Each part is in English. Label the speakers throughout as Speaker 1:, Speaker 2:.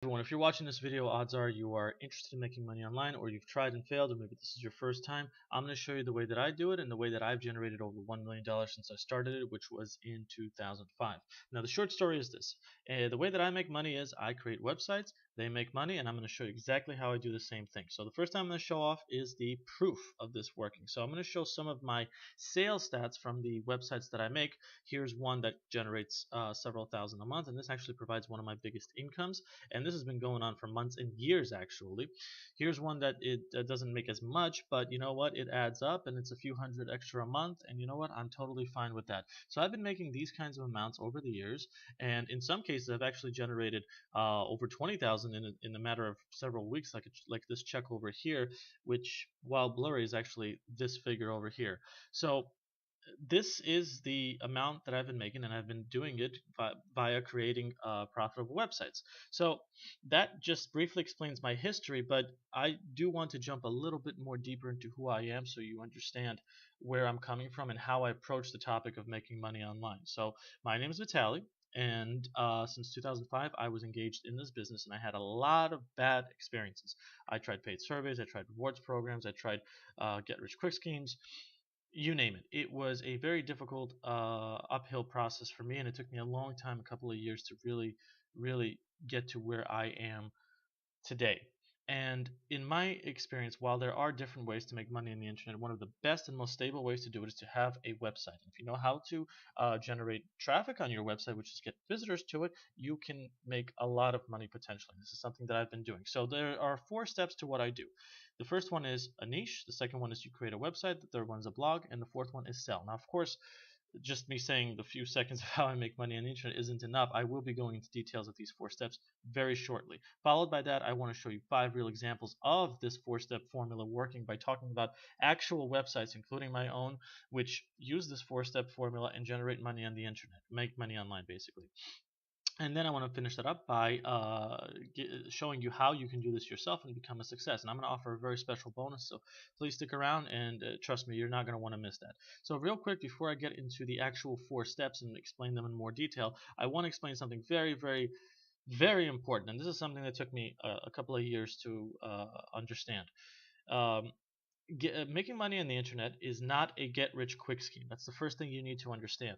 Speaker 1: Everyone, if you're watching this video, odds are you are interested in making money online, or you've tried and failed, or maybe this is your first time. I'm going to show you the way that I do it and the way that I've generated over $1 million since I started it, which was in 2005. Now, the short story is this. The way that I make money is I create websites, they make money, and I'm going to show you exactly how I do the same thing. So the first thing I'm going to show off is the proof of this working. So I'm going to show some of my sales stats from the websites that I make. Here's one that generates several thousand a month, and this actually provides one of my biggest incomes, and this has been going on for months and years actually. Here's one that it doesn't make as much, but you know what, it adds up and it's a few hundred extra a month, and you know what, I'm totally fine with that. So I've been making these kinds of amounts over the years, and in some cases I've actually generated over 20,000 in a matter of several weeks, like this check over here, which while blurry is actually this figure over here. So this is the amount that I've been making, and I've been doing it via creating profitable websites. So that just briefly explains my history, but I do want to jump a little bit more deeper into who I am so you understand where I'm coming from and how I approach the topic of making money online. So my name is Vitaly. And since 2005, I was engaged in this business, and I had a lot of bad experiences. I tried paid surveys, I tried rewards programs, I tried get rich quick schemes, you name it. It was a very difficult uphill process for me, and it took me a long time, a couple of years, to really get to where I am today. And in my experience, while there are different ways to make money on the internet, one of the best and most stable ways to do it is to have a website. If you know how to generate traffic on your website, which is get visitors to it, you can make a lot of money potentially. This is something that I've been doing. So there are 4 steps to what I do. The first one is a niche. The second one is you create a website. The third one is a blog. And the fourth one is sell. Now, of course, just me saying the few seconds of how I make money on the internet isn't enough. I will be going into details of these 4 steps very shortly. Followed by that, I want to show you 5 real examples of this 4-step formula working by talking about actual websites, including my own, which use this 4-step formula and generate money on the internet, make money online basically. And then I want to finish that up by showing you how you can do this yourself and become a success. And I'm going to offer a very special bonus, so please stick around, and trust me, you're not going to want to miss that. So real quick, before I get into the actual 4 steps and explain them in more detail, I want to explain something very important. And this is something that took me a couple of years to understand. Um, Making money on the internet is not a get rich quick scheme. That's the first thing you need to understand.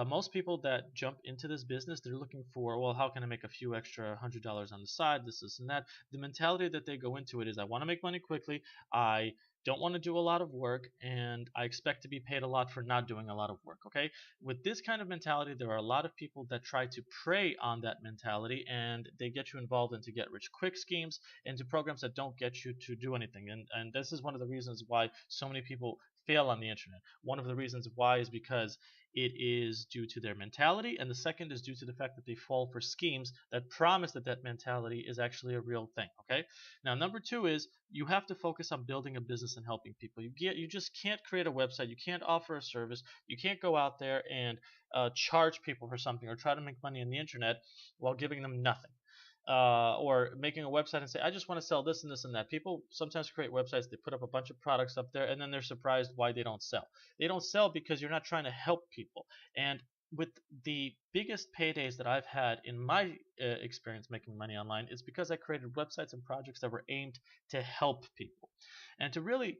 Speaker 1: Most people that jump into this business, they're looking for, well, how can I make a few extra $100 on the side, this and that. The mentality that they go into it is, I want to make money quickly, I don't want to do a lot of work, and I expect to be paid a lot for not doing a lot of work. Okay, with this kind of mentality, there are a lot of people that try to prey on that mentality, and they get you involved into get rich quick schemes, into programs that don't get you to do anything. And this is one of the reasons why so many people fail on the internet. One of the reasons why is because it is due to their mentality, and the second is due to the fact that they fall for schemes that promise that that mentality is actually a real thing. Okay, now number 2 is you have to focus on building a business and helping people. You just can't create a website, you can't offer a service, you can't go out there and charge people for something or try to make money on the internet while giving them nothing. Or making a website and say, I just want to sell this and this and that. People sometimes create websites, they put up a bunch of products up there, and then they're surprised why they don't sell. They don't sell because you're not trying to help people. And with the biggest paydays that I've had in my experience making money online is because I created websites and projects that were aimed to help people. And to really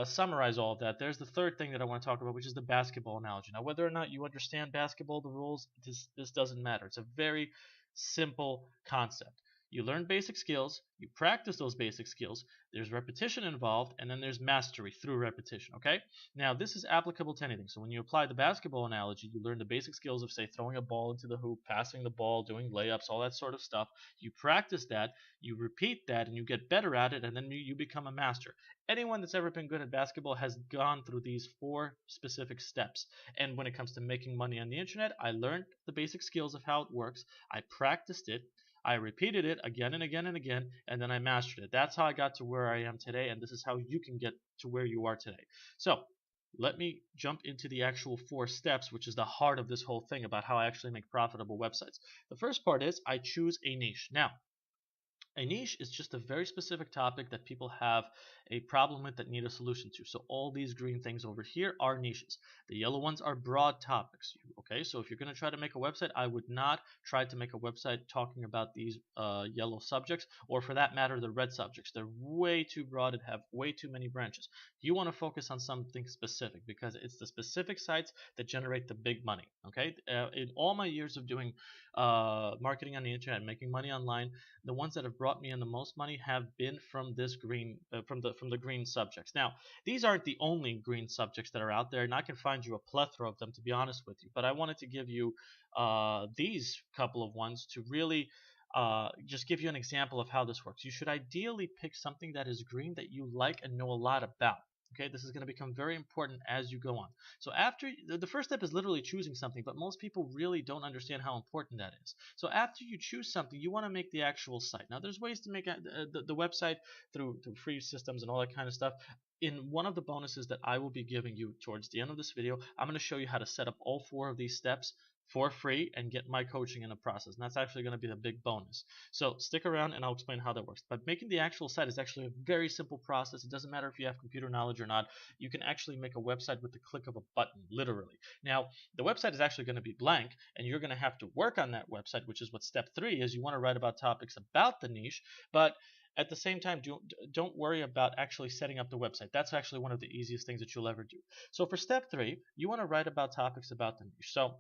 Speaker 1: summarize all of that, there's the third thing that I want to talk about, which is the basketball analogy. Now, whether or not you understand basketball, the rules, this doesn't matter. It's a very simple concept. You learn basic skills, you practice those basic skills, there's repetition involved, and then there's mastery through repetition, okay? Now, this is applicable to anything. So when you apply the basketball analogy, you learn the basic skills of, say, throwing a ball into the hoop, passing the ball, doing layups, all that sort of stuff. You practice that, you repeat that, and you get better at it, and then you become a master. Anyone that's ever been good at basketball has gone through these 4 specific steps. And when it comes to making money on the internet, I learned the basic skills of how it works, I practiced it, I repeated it again and again and again, and then I mastered it. That's how I got to where I am today, and this is how you can get to where you are today. So let me jump into the actual 4 steps, which is the heart of this whole thing about how I actually make profitable websites. The first part is I choose a niche. Now, A niche is just a very specific topic that people have a problem with that need a solution to. So all these green things over here are niches. The yellow ones are broad topics. Okay, so if you're going to try to make a website, I would not try to make a website talking about these yellow subjects, or for that matter, the red subjects. They're way too broad and have way too many branches. You want to focus on something specific because it's the specific sites that generate the big money. Okay, in all my years of doing marketing on the internet, making money online, the ones that have brought me in the most money have been from this green from the green subjects. Now, these aren't the only green subjects that are out there, and I can find you a plethora of them, to be honest with you. But I wanted to give you these couple of ones to really just give you an example of how this works. You should ideally pick something that is green that you like and know a lot about. Okay, this is going to become very important as you go on. So after the first step is literally choosing something, but most people really don't understand how important that is. So after you choose something, you want to make the actual site. Now there's ways to make the website through free systems and all that kind of stuff. In one of the bonuses that I will be giving you towards the end of this video, I'm going to show you how to set up all 4 of these steps for free and get my coaching in the process. And that's actually going to be the big bonus. So stick around and I'll explain how that works. But making the actual site is actually a very simple process. It doesn't matter if you have computer knowledge or not. You can actually make a website with the click of a button, literally. Now, the website is actually going to be blank, and you're going to have to work on that website, which is what step 3 is. You want to write about topics about the niche, but at the same time, don't worry about actually setting up the website. That's actually one of the easiest things that you'll ever do. So for step 3, you want to write about topics about the niche. So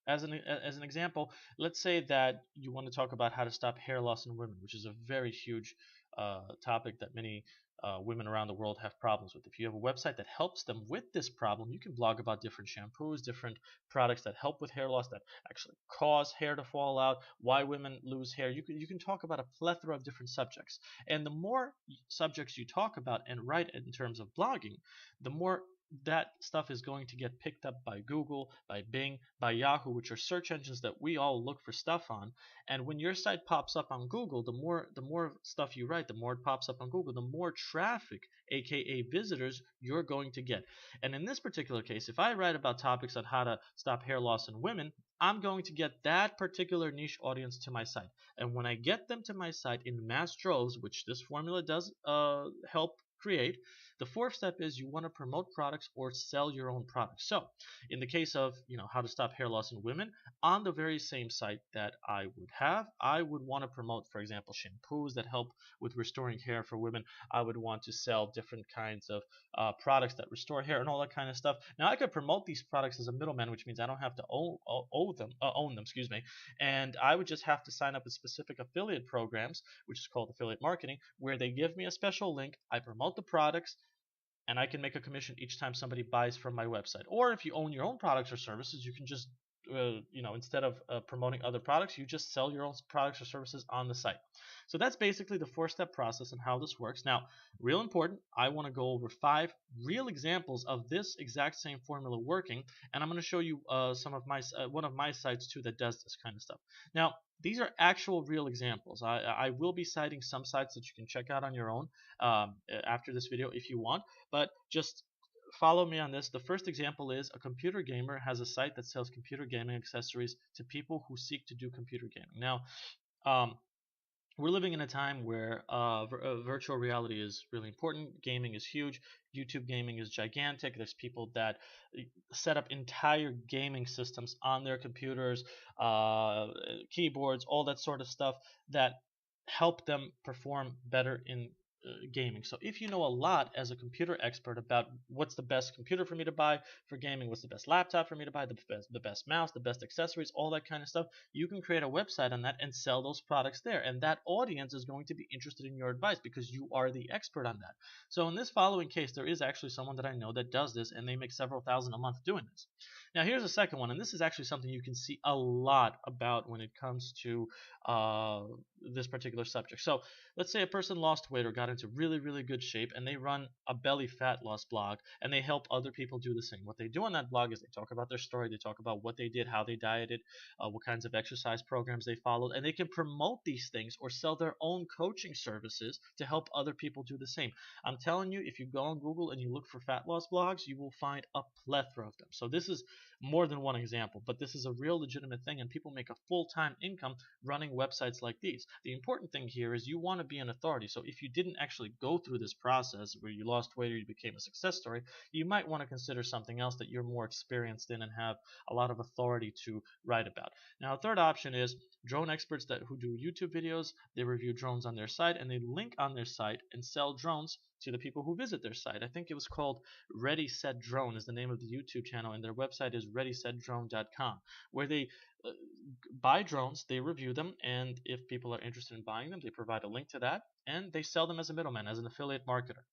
Speaker 1: as an example, let's say that you want to talk about how to stop hair loss in women, which is a very huge topic that many women around the world have problems with. If you have a website that helps them with this problem, you can blog about different shampoos, different products that help with hair loss, that actually cause hair to fall out, why women lose hair. You can talk about a plethora of different subjects. And the more subjects you talk about and write in terms of blogging, the more that stuff is going to get picked up by Google, by Bing, by Yahoo, which are search engines that we all look for stuff on. And when your site pops up on Google, the more stuff you write, the more it pops up on Google, the more traffic, aka visitors, you're going to get. And in this particular case, if I write about topics on how to stop hair loss in women, I'm going to get that particular niche audience to my site. And when I get them to my site in mass droves, which this formula does help create, the 4th step is you want to promote products or sell your own products. So in the case of how to stop hair loss in women, on the very same site that I would want to promote, for example, shampoos that help with restoring hair for women. I would want to sell different kinds of products that restore hair and all that kind of stuff. Now I could promote these products as a middleman, which means I don't have to own them, excuse me, and I would just have to sign up with specific affiliate programs, which is called affiliate marketing, where they give me a special link. I promote the products, and I can make a commission each time somebody buys from my website. Or if you own your own products or services, you can just instead of promoting other products, you just sell your own products or services on the site. So that's basically the 4-step process and how this works. Now, real important, I want to go over 5 real examples of this exact same formula working, and I'm going to show you one of my sites too that does this kind of stuff. Now, these are actual real examples. I will be citing some sites that you can check out on your own after this video if you want, but just follow me on this. The first example is a computer gamer has a site that sells computer gaming accessories to people who seek to do computer gaming. Now, we're living in a time where virtual reality is really important. Gaming is huge. YouTube gaming is gigantic. There's people that set up entire gaming systems on their computers, keyboards, all that sort of stuff that help them perform better in gaming. So if you know a lot as a computer expert about what's the best computer for me to buy for gaming, what's the best laptop for me to buy, the best mouse, the best accessories, all that kind of stuff, you can create a website on that and sell those products there. And that audience is going to be interested in your advice because you are the expert on that. So in this following case, there is actually someone that I know that does this, and they make several thousand a month doing this. Now here's a second one, and this is actually something you can see a lot about when it comes to this particular subject. So let's say a person lost weight or got into really, really good shape, and they run a belly fat loss blog, and they help other people do the same. What they do on that blog is they talk about their story, they talk about what they did, how they dieted, what kinds of exercise programs they followed, and they can promote these things or sell their own coaching services to help other people do the same. I'm telling you, if you go on Google and you look for fat loss blogs, you will find a plethora of them. So this is more than one example, but this is a real legitimate thing, and people make a full-time income running websites like these. The important thing here is you want to be an authority. So if you didn't actually go through this process where you lost weight or you became a success story, you might want to consider something else that you're more experienced in and have a lot of authority to write about. Now, a third option is drone experts who do YouTube videos. They review drones on their site and they link on their site and sell drones to the people who visit their site. I think it was called Ready Set Drone is the name of the YouTube channel, and their website is readysetdrone.com, where they uh, buy drones, they review them, and if people are interested in buying them, they provide a link to that, and they sell them as a middleman, as an affiliate marketer.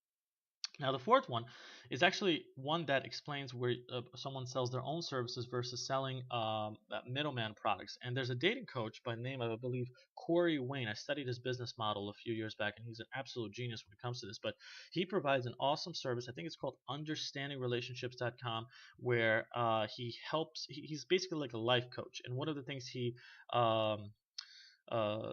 Speaker 1: Now, the fourth one is actually one that explains where someone sells their own services versus selling middleman products. And there's a dating coach by the name of, I believe, Corey Wayne. I studied his business model a few years back, and he's an absolute genius when it comes to this. But he provides an awesome service. I think it's called understandingrelationships.com, where he helps. He's basically like a life coach. And one of the things he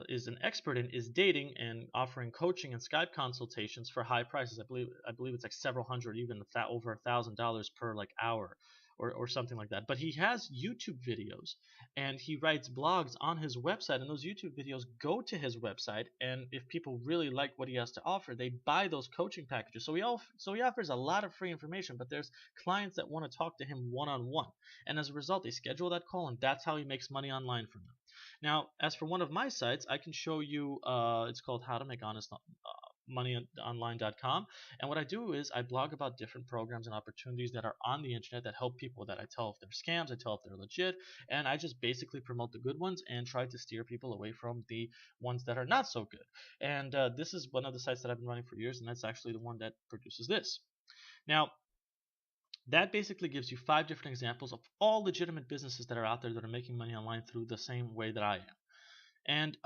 Speaker 1: is an expert in is dating and offering coaching and Skype consultations for high prices. I believe it's like several hundred, even over $1,000 per like hour, or something like that. But he has YouTube videos and he writes blogs on his website, and those YouTube videos go to his website. And if people really like what he has to offer, they buy those coaching packages. So he offers a lot of free information, but there's clients that want to talk to him one on one, and as a result, they schedule that call, and that's how he makes money online from them. Now, as for one of my sites, I can show you. It's called How to Make Honest Money Online.com, and what I do is I blog about different programs and opportunities that are on the internet that help people. That I tell if they're scams, I tell if they're legit, and I just basically promote the good ones and try to steer people away from the ones that are not so good. And this is one of the sites that I've been running for years, and that's actually the one that produces this. Now, that basically gives you 5 different examples of all legitimate businesses that are out there that are making money online through the same way that I am. And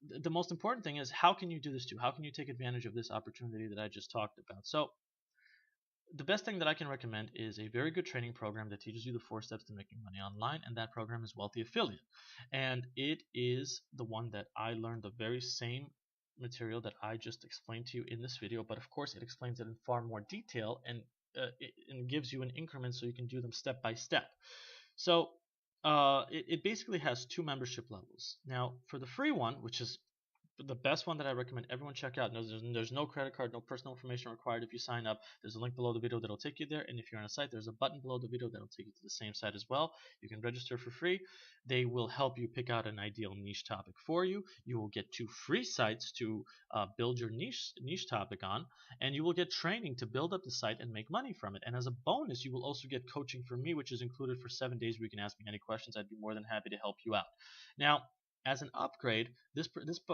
Speaker 1: the most important thing is, how can you do this too? How can you take advantage of this opportunity that I just talked about? So the best thing that I can recommend is a very good training program that teaches you the 4 steps to making money online, and that program is Wealthy Affiliate. And it is the one that I learned the very same material that I just explained to you in this video, but of course it explains it in far more detail, and it gives you an increment so you can do them step by step. So it basically has 2 membership levels. Now, for the free one, which is the best one that I recommend everyone check out. There's no credit card, no personal information required if you sign up. There's a link below the video that'll take you there, and if you're on a site, there's a button below the video that'll take you to the same site as well. You can register for free. They will help you pick out an ideal niche topic for you. You will get 2 free sites to build your niche topic on, and you will get training to build up the site and make money from it. And as a bonus, you will also get coaching from me, which is included for 7 days where you can ask me any questions. I'd be more than happy to help you out. Now, as an upgrade, this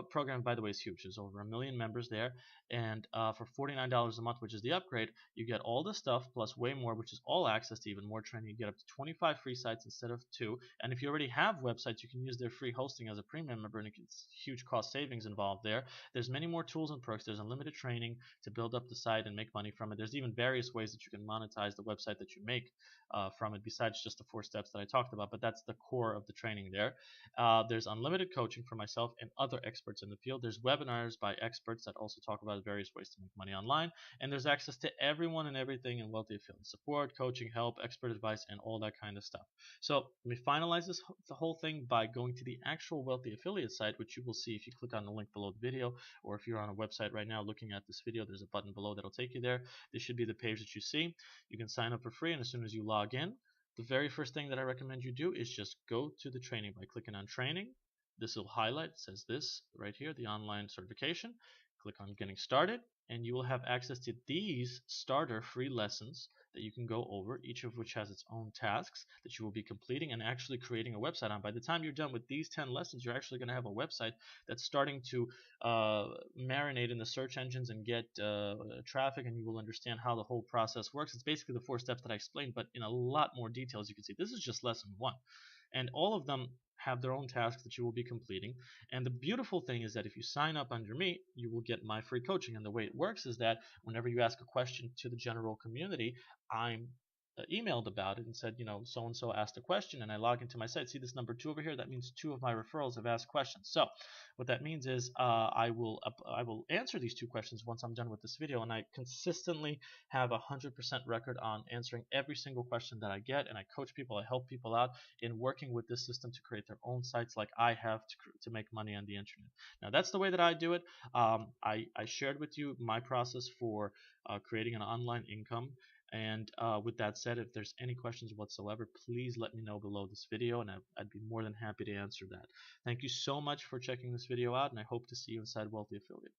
Speaker 1: program, by the way, is huge. There's over 1 million members there, and for $49 a month, which is the upgrade, you get all the stuff plus way more, which is all access to even more training. You get up to 25 free sites instead of 2, and if you already have websites, you can use their free hosting as a premium member, and it's huge cost savings involved there. There's many more tools and perks. There's unlimited training to build up the site and make money from it. There's even various ways that you can monetize the website that you make from it, besides just the 4 steps that I talked about, but that's the core of the training there. There's unlimited coaching for myself and other experts in the field. There's webinars by experts that also talk about various ways to make money online. And there's access to everyone and everything in Wealthy Affiliate: support, coaching, help, expert advice, and all that kind of stuff. So let me finalize the whole thing by going to the actual Wealthy Affiliate site, which you will see if you click on the link below the video, or if you're on a website right now looking at this video, there's a button below that'll take you there. This should be the page that you see. You can sign up for free, and as soon as you log in, the very first thing that I recommend you do is just go to the training by clicking on training. This will highlight, it says this right here, the online certification. Click on getting started, and you will have access to these starter free lessons that you can go over, each of which has its own tasks that you will be completing and actually creating a website on. By the time you're done with these 10 lessons, you're actually going to have a website that's starting to marinate in the search engines and get traffic, and you will understand how the whole process works. It's basically the 4 steps that I explained, but in a lot more detail. As you can see, this is just lesson 1, and all of them have their own tasks that you will be completing. And the beautiful thing is that if you sign up under me, you will get my free coaching. And the way it works is that whenever you ask a question to the general community, I'm emailed about it and said, so and so asked a question, and I log into my site, see this number 2 over here, that means 2 of my referrals have asked questions. So what that means is I will answer these 2 questions once I'm done with this video, and I consistently have 100% record on answering every single question that I get, and I coach people, I help people out in working with this system to create their own sites like I have to make money on the internet. Now that's the way that I do it. I shared with you my process for creating an online income. And with that said, if there's any questions whatsoever, please let me know below this video, and I'd be more than happy to answer that. Thank you so much for checking this video out, and I hope to see you inside Wealthy Affiliate.